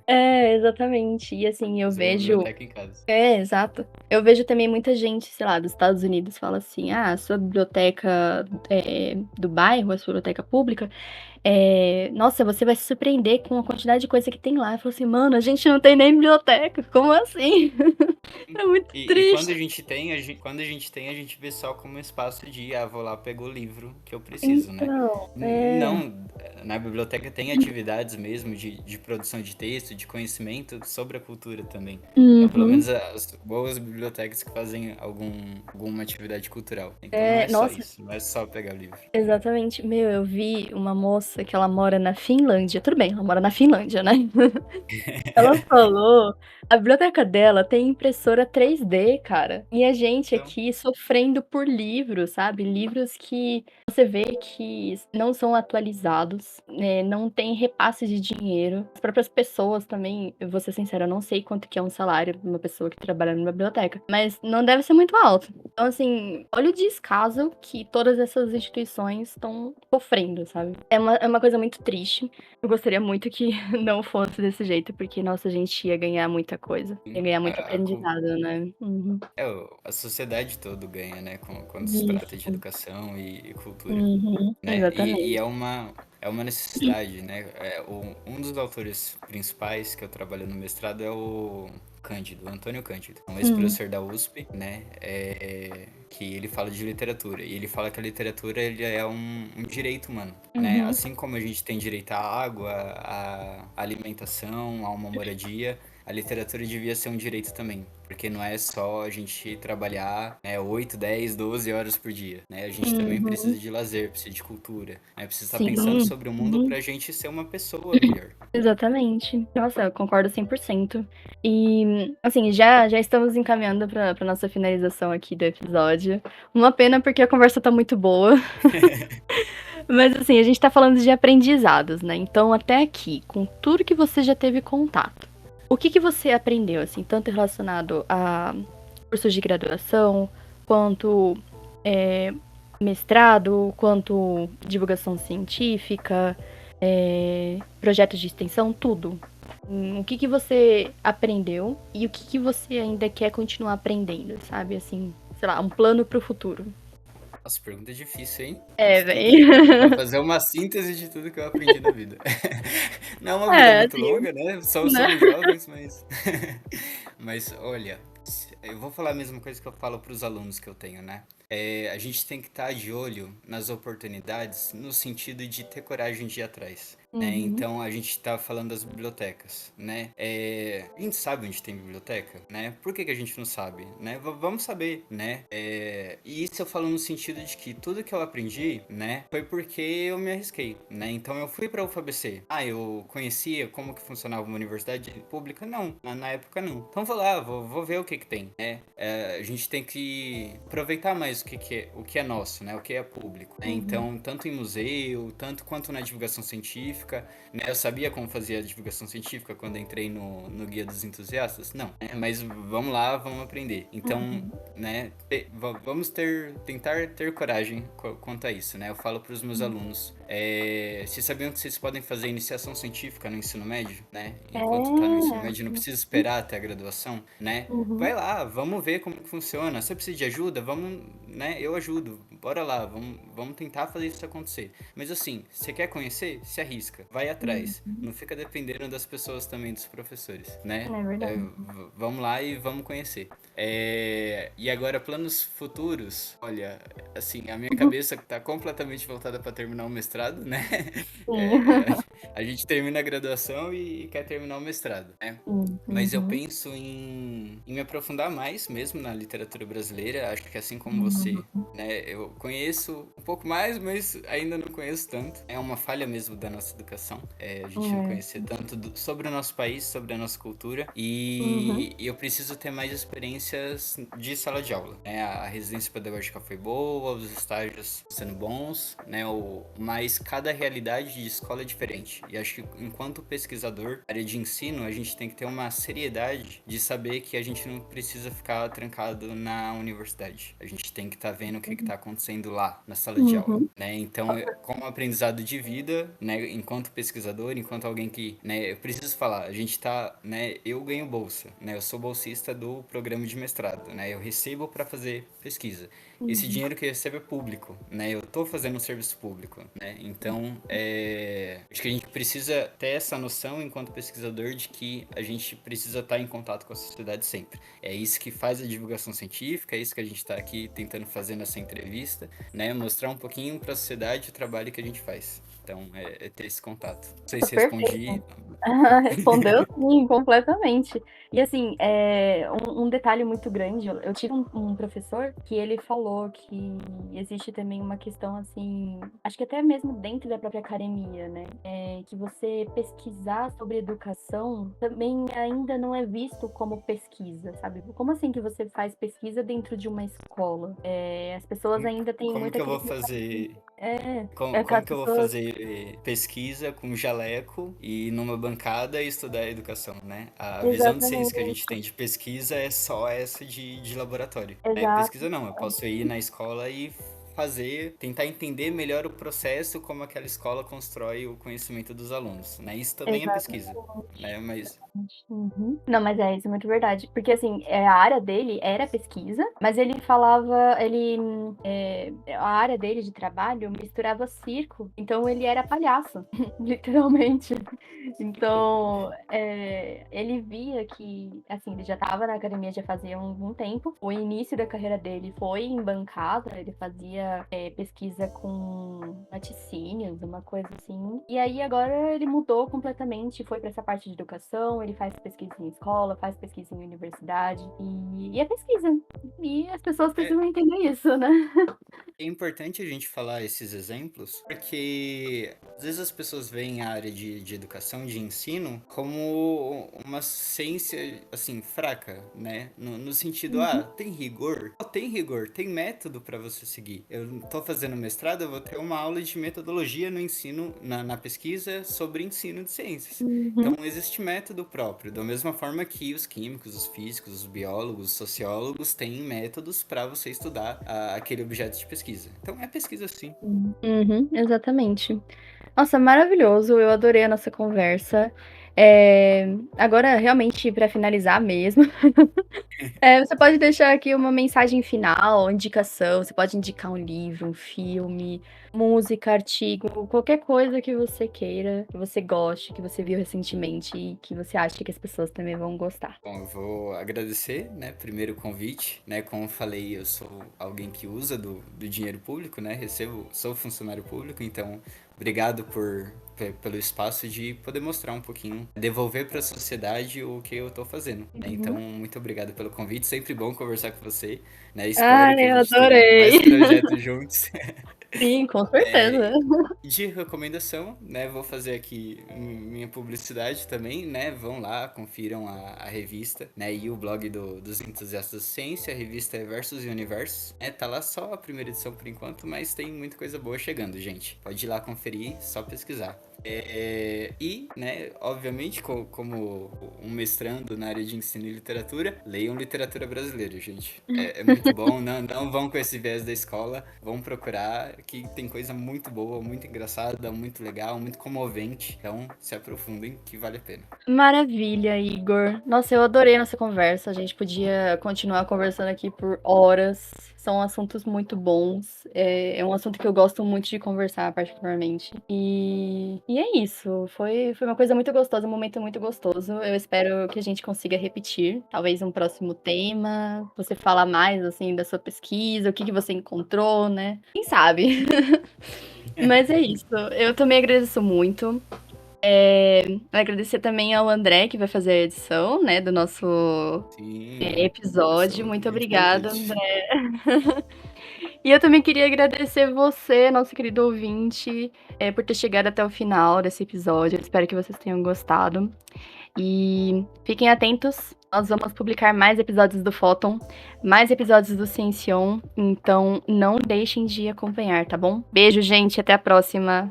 Exatamente. E assim, eu Fazer uma vejo. biblioteca em casa. Exato. Eu vejo também muita gente, sei lá, dos Estados Unidos fala assim: a sua biblioteca do bairro, a sua biblioteca pública, nossa, você vai se surpreender com a quantidade de coisa que tem lá. Eu falo assim, mano, a gente não tem nem biblioteca, como assim? É muito E quando a triste. gente tem, quando a gente tem, a gente vê só como um espaço de, vou lá, pego o livro que eu preciso, né? Então, Não, na biblioteca tem atividades mesmo de produção de texto, de conhecimento sobre a cultura também. Então, pelo Uhum. menos as boas bibliotecas que fazem alguma atividade cultural. Então não é só Nossa, isso, não é só pegar o livro. exatamente. Meu, eu vi uma moça que ela mora na Finlândia. Tudo bem, ela mora na Finlândia, né? Ela falou, a biblioteca dela tem impressora 3D, cara. E a gente Então, aqui sofrendo por livros, sabe? Livros que você vê que não são atualizados, né? Não tem repasse de dinheiro. As próprias pessoas também, eu vou ser sincera, eu não sei quanto que é um salário de uma pessoa que trabalha numa biblioteca, mas não deve ser muito alto. Então, assim, olha o descaso que todas essas instituições estão sofrendo, sabe? É uma coisa muito triste. Eu gostaria muito que não fosse desse jeito, porque, nossa, a gente ia ganhar muita coisa. Ia ganhar muito a, a, aprendizado, né? Uhum. a sociedade toda ganha, né, quando se trata de Isso. educação e cultura, Uhum. né? E Exatamente. é uma necessidade, né? Um dos autores principais que eu trabalho no mestrado é o Cândido, Antônio Cândido, um Hum. ex-professor da USP, né? Que ele fala de literatura e ele fala que a literatura ele é um direito humano, né? Uhum. Assim como a gente tem direito à água, à alimentação, a uma moradia, a literatura devia ser um direito também. Porque não é só a gente trabalhar, né, 8, 10, 12 horas por dia, né? A gente também precisa Uhum. de lazer, precisa de cultura, né? Precisa estar pensando Sim. sobre o mundo Uhum. pra gente ser uma pessoa melhor. Exatamente. Nossa, eu concordo 100%. E, assim, já estamos encaminhando para nossa finalização aqui do episódio. Uma pena porque a conversa tá muito boa. Mas, assim, a gente tá falando de aprendizados, né? Então, até aqui, com tudo que você já teve contato, o que você aprendeu, assim, tanto relacionado a cursos de graduação, quanto mestrado, quanto divulgação científica, projetos de extensão, tudo. O que você aprendeu e o que você ainda quer continuar aprendendo, sabe? Assim, sei lá, um plano pro futuro. Nossa, pergunta difícil, hein? É, Isso tudo. véi. Pra fazer uma síntese de tudo que eu aprendi na vida. Não é uma vida É, muito assim, longa, né? Só né? somos jovens, mas. Mas olha, eu vou falar a mesma coisa que eu falo para os alunos que eu tenho, né? A gente tem que estar de olho nas oportunidades no sentido de ter coragem de ir atrás. Né? Uhum, Então a gente está falando das bibliotecas, né? A gente sabe onde tem biblioteca, né? Por que a gente não sabe, né? Vamos saber, né? E isso eu falo no sentido de que tudo que eu aprendi, né? Foi porque eu me arrisquei, né? Então eu fui para a UFABC. Ah, eu conhecia como que funcionava uma universidade pública? Não, na época não. Então vou lá, vou ver o que tem, né? A gente tem que aproveitar mais o que é nosso, né? O que é público, né? uhum, Então, tanto em museu, tanto quanto na divulgação científica, né? Eu sabia como fazia a divulgação científica quando entrei no Guia dos Entusiastas? Não, né? Mas vamos lá, vamos aprender. Então, uhum, né? Vamos tentar ter coragem quanto a isso, né? Eu falo para os meus uhum. alunos, vocês sabiam que vocês podem fazer iniciação científica no ensino médio, né? Enquanto tá no ensino É. médio, não precisa esperar até a graduação, né? Uhum, Vai lá, vamos ver como que funciona. Você precisa de ajuda? Vamos, né? Eu ajudo. Bora lá, vamos tentar fazer isso acontecer. Mas assim, você quer conhecer? Se arrisca, vai atrás. uhum. Não fica dependendo das pessoas também, dos professores, né? É verdade. Vamos lá e vamos conhecer. E agora, planos futuros, olha, assim, a minha cabeça tá completamente voltada para terminar o mestrado, né? Sim. É, a gente termina a graduação e quer terminar o mestrado, né? Sim. Mas eu Uhum, penso em me aprofundar mais mesmo na literatura brasileira. Acho que assim como você, uhum, né? Eu conheço um pouco mais, mas ainda não conheço tanto. É uma falha mesmo da nossa educação. A gente não é. conhecer tanto sobre o nosso país, sobre a nossa cultura. Uhum, E eu preciso ter mais experiências de sala de aula. Né? A residência pedagógica foi boa, os estágios sendo bons, né? Mas cada realidade de escola é diferente. E acho que enquanto pesquisador, área de ensino, a gente tem que ter uma seriedade de saber que a gente não precisa ficar trancado na universidade. A gente tem que estar vendo o que está acontecendo lá, na sala de aula, uhum. né? Então, como aprendizado de vida, né, enquanto pesquisador, enquanto alguém que, né, eu preciso falar, a gente tá, né, eu ganho bolsa, né? Eu sou bolsista do programa de mestrado, né? Eu recebo para fazer pesquisa. Esse Uhum. dinheiro que eu recebo é público, né? Eu tô fazendo um serviço público, né? Então, acho que a gente precisa ter essa noção enquanto pesquisador de que a gente precisa estar em contato com a sociedade sempre. É isso que faz a divulgação científica, é isso que a gente está aqui tentando fazer nessa entrevista, né? Mostrar um pouquinho para a sociedade o trabalho que a gente faz. Então, é ter esse contato. Não sei se respondi. Perfeito. Respondeu sim, completamente. E assim, um detalhe muito grande, eu tive um professor que ele falou que existe também uma questão assim, acho que até mesmo dentro da própria academia, né? Que você pesquisar sobre educação também ainda não é visto como pesquisa, sabe? Como assim que você faz pesquisa dentro de uma escola? As pessoas ainda têm Como muito que eu aquele vou pensamento. fazer É que como as que eu vou pessoas. fazer pesquisa com jaleco e numa bancada e estudar educação, né? A visão de ciência que a gente Exatamente. tem de pesquisa é só essa de laboratório. Né? Exato. Pesquisa não, eu posso ir na escola e tentar entender melhor o processo como aquela escola constrói o conhecimento dos alunos, né? Isso também é pesquisa, Exatamente. né? Mas Uhum. Não, mas isso é muito verdade. Porque, assim, a área dele era pesquisa, mas ele falava, a área dele de trabalho misturava circo, então ele era palhaço, literalmente. Então, ele via que, assim, ele já estava na academia já fazia algum tempo. O início da carreira dele foi em bancada, ele fazia pesquisa com laticínios, uma coisa assim. E aí agora ele mudou completamente, foi para essa parte de educação, ele faz pesquisa em escola, faz pesquisa em universidade e é pesquisa. E as pessoas É, precisam entender isso, né? É importante a gente falar esses exemplos, porque às vezes as pessoas veem a área de educação, de ensino, como uma ciência, assim, fraca, né? No sentido, Uhum. tem rigor? Tem rigor, tem método para você seguir. Eu tô fazendo mestrado, eu vou ter uma aula de metodologia no ensino, na pesquisa sobre ensino de ciências. Então, Uhum. existe método próprio, da mesma forma que os químicos, os físicos, os biólogos, os sociólogos têm métodos para você estudar aquele objeto de pesquisa. Então, é pesquisa sim. Uhum, exatamente. Nossa, maravilhoso. Eu adorei a nossa conversa. Agora, realmente, para finalizar mesmo, você pode deixar aqui uma mensagem final, indicação. Você pode indicar um livro, um filme, música, artigo, qualquer coisa que você queira, que você goste, que você viu recentemente e que você acha que as pessoas também vão gostar. Bom, eu vou agradecer, né, primeiro o convite, né, como eu falei, eu sou alguém que usa do dinheiro público, né, sou funcionário público, então obrigado pelo espaço de poder mostrar um pouquinho, devolver para a sociedade o que eu tô fazendo, né, então Uhum. muito obrigado pelo convite, sempre bom conversar com você, né, espero que Ai, a eu gente tenha adorei. mais projetos juntos. Sim, com É, certeza. de recomendação, né? Vou fazer aqui minha publicidade também, né? Vão lá, confiram a revista, né? E o blog dos entusiastas da ciência. A revista é Versus e Universos. Tá lá só a primeira edição por enquanto, mas tem muita coisa boa chegando, gente. Pode ir lá conferir, só pesquisar. E, né, obviamente, como um mestrando na área de ensino e literatura, leiam literatura brasileira, gente. É muito bom, não vão com esse viés da escola, vão procurar, que tem coisa muito boa, muito engraçada, muito legal, muito comovente. Então, se aprofundem, que vale a pena. Maravilha, Igor. Nossa, eu adorei a nossa conversa. A gente podia continuar conversando aqui por horas. São assuntos muito bons. É um assunto que eu gosto muito de conversar, particularmente. E é isso. Foi uma coisa muito gostosa, um momento muito gostoso. Eu espero que a gente consiga repetir, talvez um próximo tema. Você falar mais, assim, da sua pesquisa, o que que você encontrou, né? Quem sabe? Mas é isso. Eu também agradeço muito. Agradecer também ao André, que vai fazer a edição, né, do nosso Sim, eu episódio. sou Muito muito obrigada, contente. André. E eu também queria agradecer você, nosso querido ouvinte, por ter chegado até o final desse episódio. Eu espero que vocês tenham gostado. E fiquem atentos, nós vamos publicar mais episódios do Fóton, mais episódios do Ciencion, então não deixem de acompanhar, tá bom? Beijo, gente, até a próxima.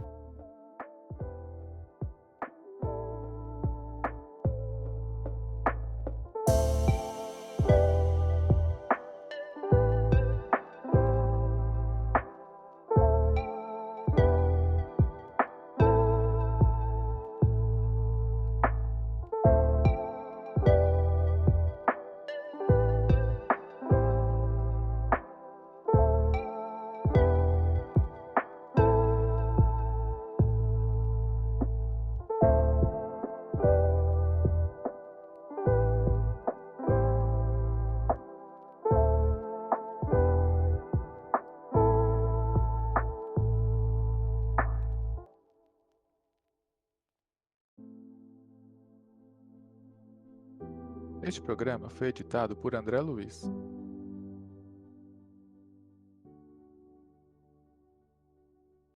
Este programa foi editado por André Luiz.